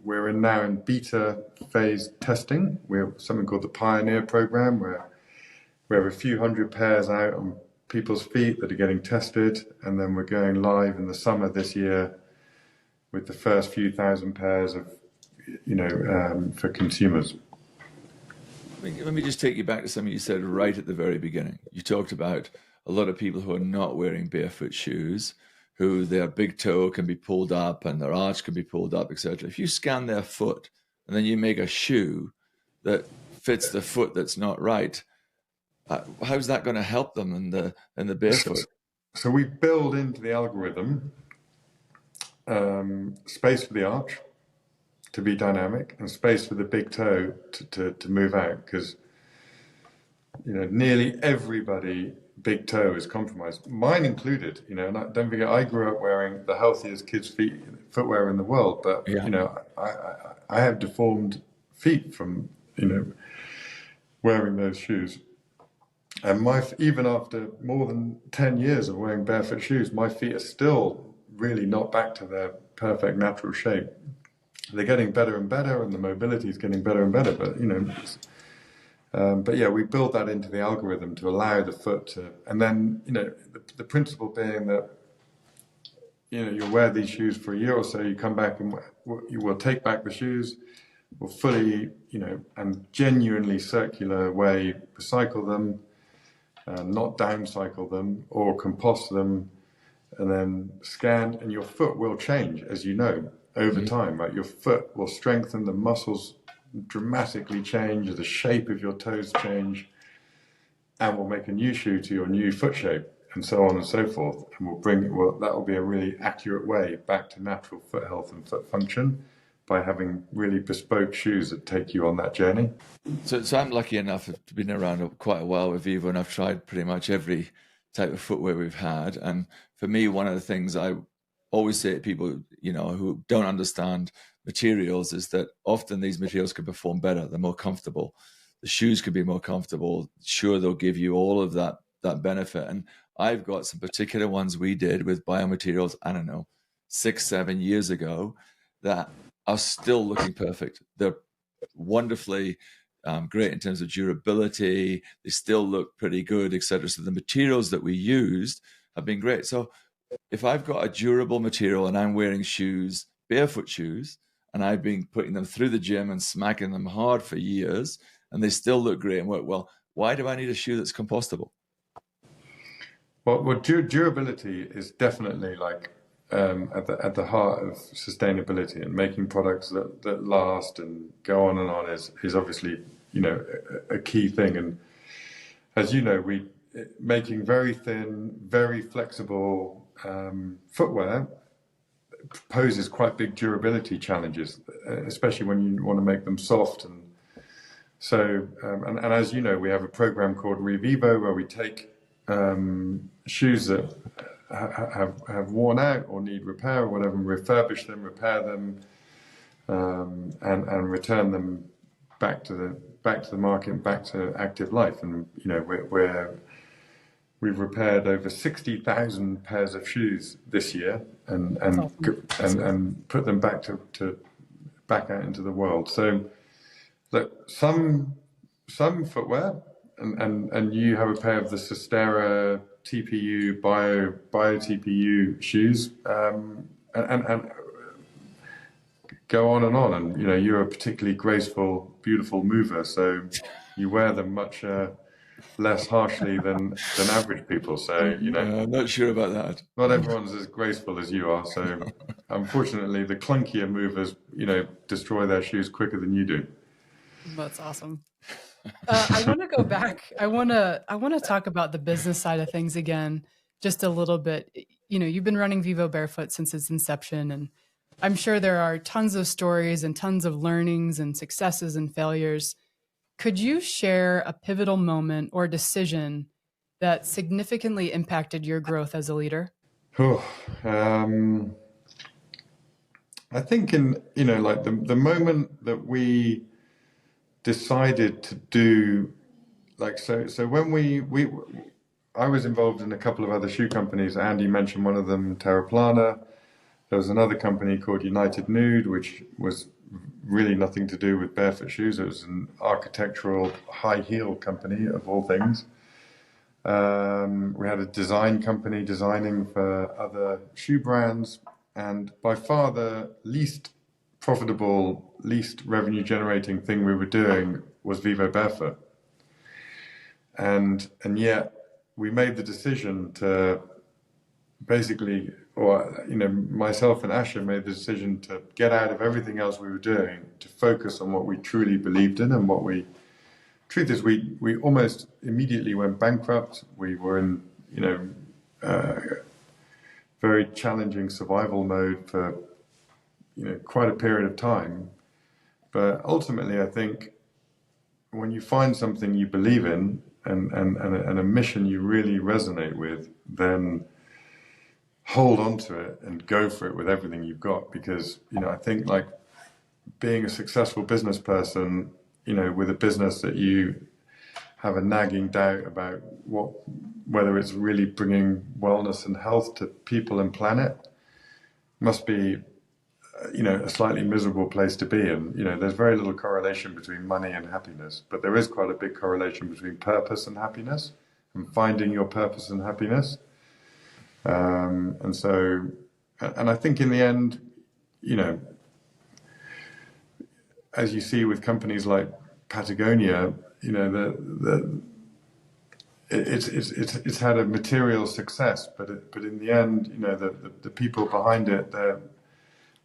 we're now in beta phase testing. We have something called the Pioneer Program, where we have a few hundred pairs out on people's feet that are getting tested, and then we're going live in the summer this year with the first few thousand pairs of, for consumers. Let me just take you back to something you said right at the very beginning. You talked about a lot of people who are not wearing barefoot shoes, who their big toe can be pulled up and their arch can be pulled up, etc. If you scan their foot and then you make a shoe that fits the foot that's not right, how's that going to help them in the barefoot? So we build into the algorithm space for the arch to be dynamic and space for the big toe to move out, because nearly everybody big toe is compromised, mine included. And don't forget, I grew up wearing the healthiest kids' footwear in the world, but I have deformed feet from wearing those shoes. And even after more than 10 years of wearing barefoot shoes, my feet are still really not back to their perfect natural shape. They're getting better and better, and the mobility is getting better and better. But yeah, we build that into the algorithm to allow the foot to, and then the principle being that you'll wear these shoes for a year or so, you come back and you will take back the shoes, will fully, and genuinely circular way recycle them, not downcycle them or compost them, and then scan, and your foot will change, as you know, over time, right? Your foot will strengthen, the muscles dramatically change, the shape of your toes change, and will make a new shoe to your new foot shape, and so on and so forth. And that will be a really accurate way back to natural foot health and foot function by having really bespoke shoes that take you on that journey. So I'm lucky enough to have been around quite a while with Vivo, and I've tried pretty much every type of footwear we've had. And for me, one of the things I always say to people, who don't understand materials is that often these materials can perform better. They're more comfortable. The shoes can be more comfortable. Sure, they'll give you all of that benefit. And I've got some particular ones we did with biomaterials, I don't know, 6-7 years ago, that are still looking perfect. They're wonderfully great in terms of durability. They still look pretty good, etc. So the materials that we used have been great. So if I've got a durable material and I'm wearing shoes, barefoot shoes, and I've been putting them through the gym and smacking them hard for years, and they still look great and work well, why do I need a shoe that's compostable? Well, durability is definitely like at the heart of sustainability, and making products that last and go on and on is obviously a key thing. And as you know, we making very thin, very flexible footwear poses quite big durability challenges, especially when you want to make them soft. And so, and as you know, we have a program called Vivo where we take shoes that have worn out or need repair or whatever, and refurbish them, repair them, and return them back to the market and back to active life. And we've repaired over 60,000 pairs of shoes this year, and put them back out into the world. So look, some footwear, and you have a pair of the Sustera TPU Bio TPU shoes, and go on and on. And you're a particularly graceful, beautiful mover, so you wear them much less harshly than average people. So I'm not sure about that. Not everyone's as graceful as you are. So unfortunately, the clunkier movers, destroy their shoes quicker than you do. That's awesome. I want to go back. I want to talk about the business side of things again, just a little bit. You've been running Vivobarefoot since its inception, and I'm sure there are tons of stories and tons of learnings and successes and failures. Could you share a pivotal moment or decision that significantly impacted your growth as a leader? I think like the moment that we decided to do, like, so when I was involved in a couple of other shoe companies. Andy mentioned one of them, Terraplana. There was another company called United Nude, which was really nothing to do with barefoot shoes. It was an architectural high heel company, of all things. We had a design company designing for other shoe brands, and by far the least profitable, least revenue generating thing we were doing was Vivobarefoot. And yet we made the decision to basically, myself and Asha made the decision to get out of everything else we were doing, to focus on what we truly believed in. And truth is, we almost immediately went bankrupt. We were in, very challenging survival mode for, quite a period of time. But ultimately, I think when you find something you believe in and a mission you really resonate with, then hold on to it and go for it with everything you've got. Because, I think like being a successful business person, with a business that you have a nagging doubt about whether it's really bringing wellness and health to people and planet, must be, a slightly miserable place to be. And, there's very little correlation between money and happiness, but there is quite a big correlation between purpose and happiness, and finding your purpose and happiness. And I think in the end, as you see with companies like Patagonia, it's had a material success, but in the end, the people behind it,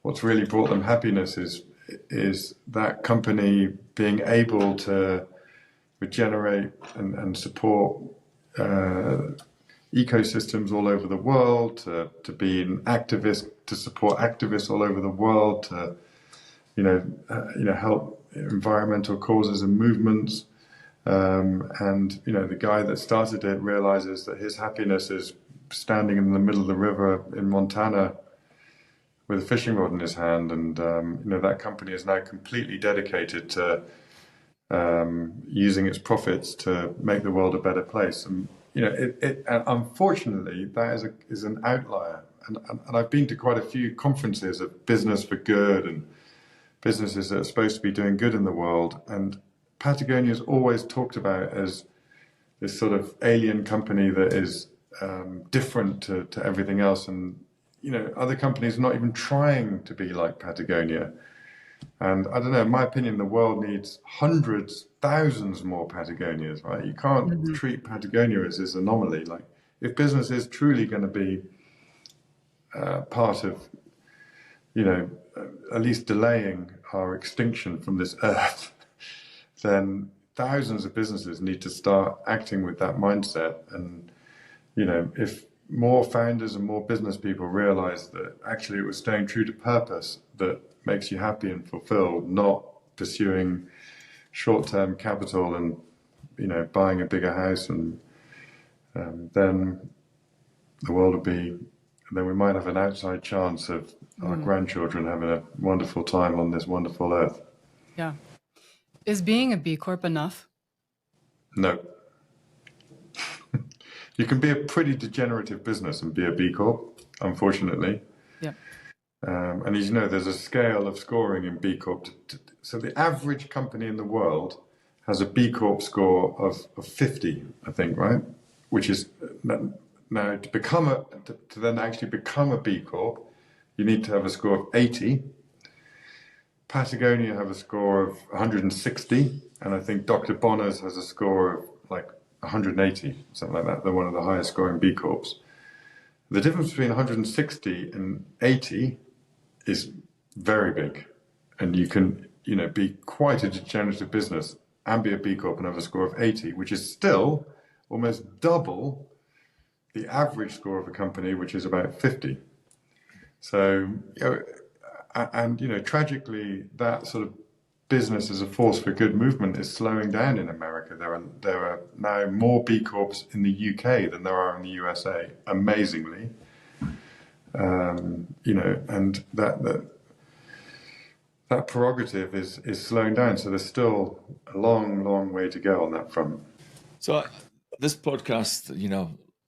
what's really brought them happiness is that company being able to regenerate and support ecosystems all over the world, to be an activist, to support activists all over the world, to help environmental causes and movements. And the guy that started it realizes that his happiness is standing in the middle of the river in Montana with a fishing rod in his hand. And that company is now completely dedicated to using its profits to make the world a better place. And and unfortunately, that is an outlier. And I've been to quite a few conferences of business for good and businesses that are supposed to be doing good in the world. And Patagonia is always talked about as this sort of alien company that is different to everything else. And, other companies are not even trying to be like Patagonia. And I don't know, in my opinion, the world needs hundreds, thousands more Patagonias, right? You can't treat Patagonia as this anomaly. Like, if business is truly going to be part of, at least delaying our extinction from this earth, then thousands of businesses need to start acting with that mindset. And, if more founders and more business people realize that actually it was staying true to purpose that makes you happy and fulfilled, not pursuing short-term capital and, buying a bigger house, and then the world will be, then we might have an outside chance of our grandchildren having a wonderful time on this wonderful earth. Yeah. Is being a B Corp enough? No. You can be a pretty degenerative business and be a B Corp, unfortunately. Yeah. And as you know, there's a scale of scoring in B Corp. So the average company in the world has a B Corp score of 50, I think, right? Which is, now to then actually become a B Corp, you need to have a score of 80. Patagonia have a score of 160, and I think Dr. Bonner's has a score of like 180, something like that. They're one of the highest scoring B Corps. The difference between 160 and 80 is very big, and you can, be quite a degenerative business and be a B Corp and have a score of 80, which is still almost double the average score of a company, which is about 50. So, tragically, that sort of business as a force for good movement is slowing down in America. There are now more B Corps in the UK than there are in the USA, amazingly. And that prerogative is slowing down. So there's still a long, long way to go on that front. So this podcast,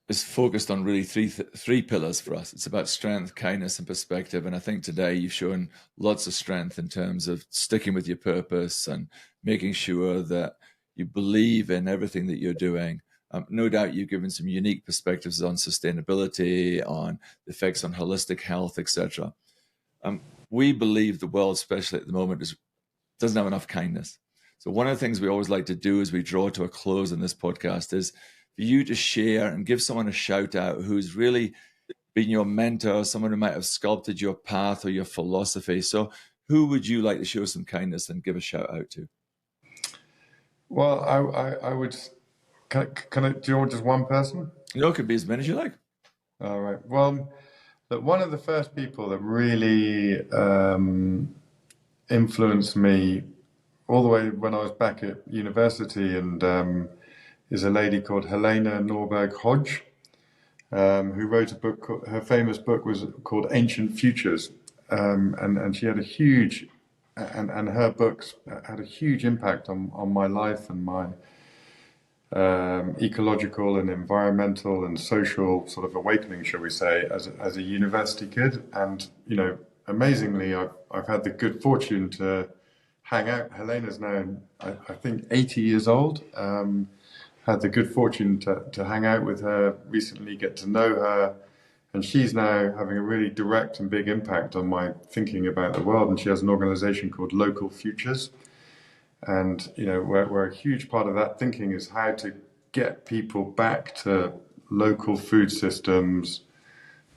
is focused on really three pillars for us. It's about strength, kindness, and perspective. And I think today you've shown lots of strength in terms of sticking with your purpose and making sure that you believe in everything that you're doing. No doubt you've given some unique perspectives on sustainability, on the effects on holistic health, etc. We believe the world, especially at the moment, doesn't have enough kindness. So one of the things we always like to do as we draw to a close in this podcast is for you to share and give someone a shout out who's really been your mentor, someone who might have sculpted your path or your philosophy. So who would you like to show some kindness and give a shout out to? Well, I would. Can I? Do you want just one person? No, it could be as many as you like. All right. Well, one of the first people that really influenced me all the way when I was back at university, and is a lady called Helena Norberg Hodge, who wrote a book. Her famous book was called Ancient Futures, and she had a huge, and her books had a huge impact on my life and my ecological and environmental and social sort of awakening, shall we say, as a university kid. And amazingly, I've had the good fortune to hang out. Helena's now, I think, 80 years old. Had the good fortune to hang out with her recently, get to know her, And she's now having a really direct and big impact on my thinking about the world. And she has an organization called Local Futures. And, where a huge part of that thinking is how to get people back to local food systems,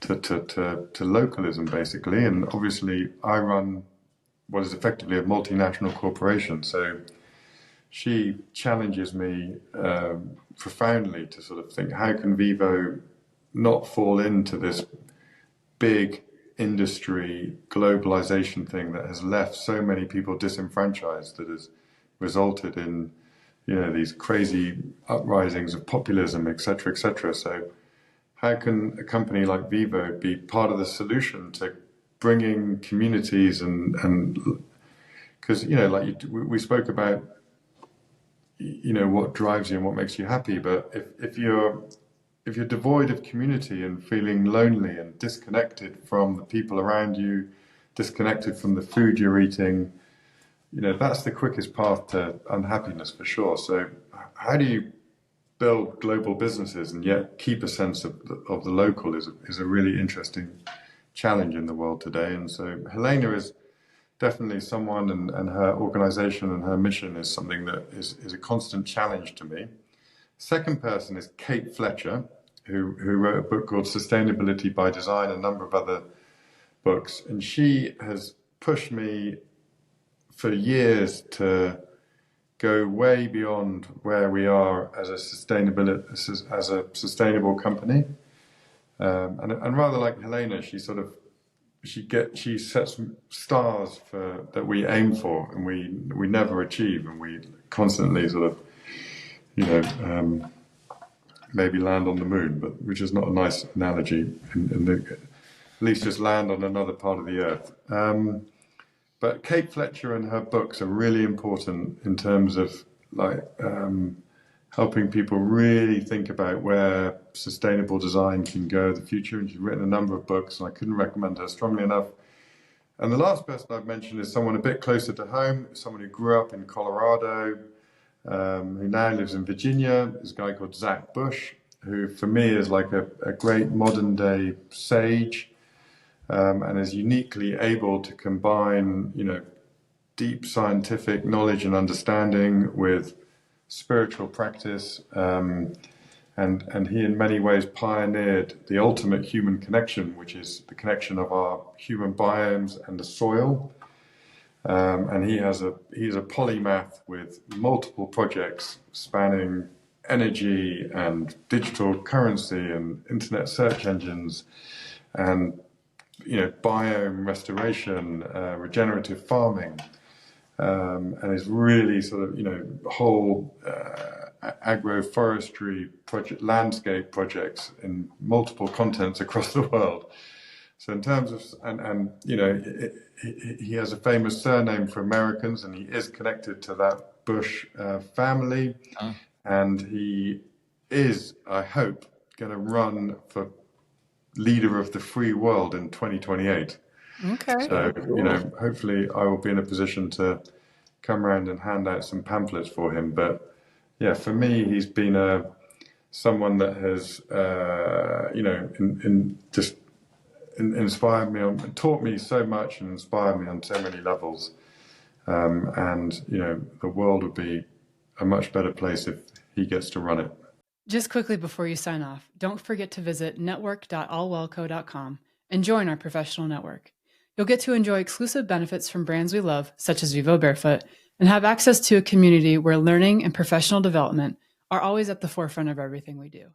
to localism, basically. And obviously, I run what is effectively a multinational corporation. So she challenges me profoundly to sort of think, how can Vivo not fall into this big industry globalization thing that has left so many people disenfranchised, that has resulted in these crazy uprisings of populism, etc., etc. So how can a company like Vivo be part of the solution to bringing communities and because we spoke about what drives you and what makes you happy, but if you're devoid of community and feeling lonely and disconnected from the people around you, disconnected from the food you're eating, that's the quickest path to unhappiness for sure. So how do you build global businesses and yet keep a sense of the local is a really interesting challenge in the world today. And so Helena is definitely someone, and her organization and her mission is something that is a constant challenge to me. Second person is Kate Fletcher, who wrote a book called Sustainability by Design, a number of other books. And she has pushed me for years to go way beyond where we are as a sustainable company. And rather like Helena, she sets stars that we aim for, and we never achieve, and we constantly sort of maybe land on the moon, but which is not a nice analogy. At least just land on another part of the earth. But Kate Fletcher and her books are really important in terms of helping people really think about where sustainable design can go in the future. And she's written a number of books, and I couldn't recommend her strongly enough. And the last person I've mentioned is someone a bit closer to home, someone who grew up in Colorado, who now lives in Virginia. This guy called Zach Bush, who for me is like a great modern day sage, and is uniquely able to combine, deep scientific knowledge and understanding with spiritual practice. And he in many ways pioneered the ultimate human connection, which is the connection of our human biomes and the soil. And he's a polymath with multiple projects spanning energy and digital currency and internet search engines and biome restoration, regenerative farming, and is really sort of whole agroforestry project, landscape projects in multiple continents across the world. So in terms of he has a famous surname for Americans, and he is connected to that Bush family, and he is, I hope, going to run for leader of the free world in 2028. Okay. So, hopefully I will be in a position to come around and hand out some pamphlets for him. But yeah, for me, he's been someone that has, inspired me, taught me so much and inspired me on so many levels. And the world would be a much better place if he gets to run it. Just quickly before you sign off, don't forget to visit network.allwellco.com and join our professional network. You'll get to enjoy exclusive benefits from brands we love, such as Vivo Barefoot, and have access to a community where learning and professional development are always at the forefront of everything we do.